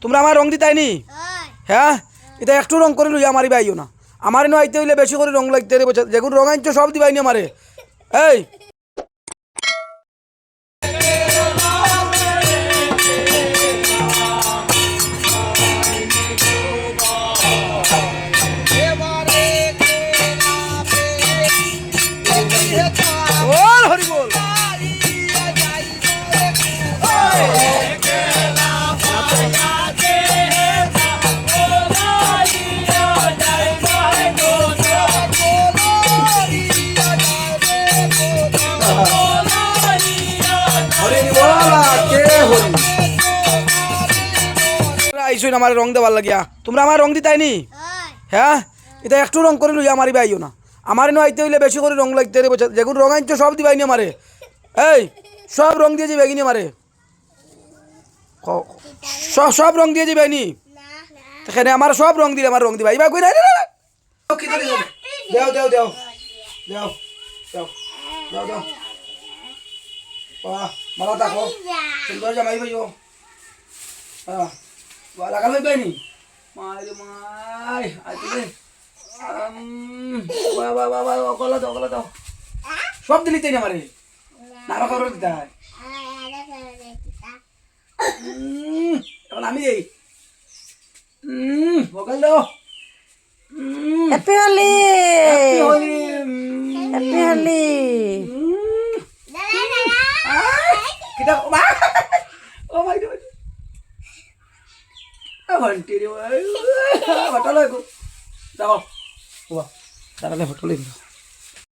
তোমরা আমার রং দিতাইনি হ্যাঁ এটা একটু রং করে লইয়া আমারই বাইও না আমার নো আইতে হইলে বেশি করে রং লাগতে রে যেগুন রং আনছো সব দিবাইনি আমারে এই বল হরি বল আইসুন আমার রং দেওয়ার লাগিয়া তোমরা আমার রং দিতাইনি হ্যাঁ এটা একটু রং করে লইয়া আমারই বাইও না আমার নো আইতে হইলে বেশি করে রং লাগতে রে যেগুন রং আনছো সব দিবাইনি আমারে এই সব রং দিয়ে যাবে কিনি আমারে সব রং দিয়ে যাবেনি এখানে আমার সব রং দিলে আমার রং দিবা এইবার কই না দেও দেও দেও দেও দেও দেও দেও মালা দেখো সুন্দর জামাই ভাইও লাগাল হয়ে পাইনি মায়ের মাই আইতে কলা দাও কলা দাও সব দিলি তাই না আমারে নাড়া খাবার দিতে হয় এখন আমি এই বকাল দাও happy Holi happy Holi happy Holi kita oh my god ঘন্টি রে বাটা লাগো দাও বাবা তারা ফটো লিখ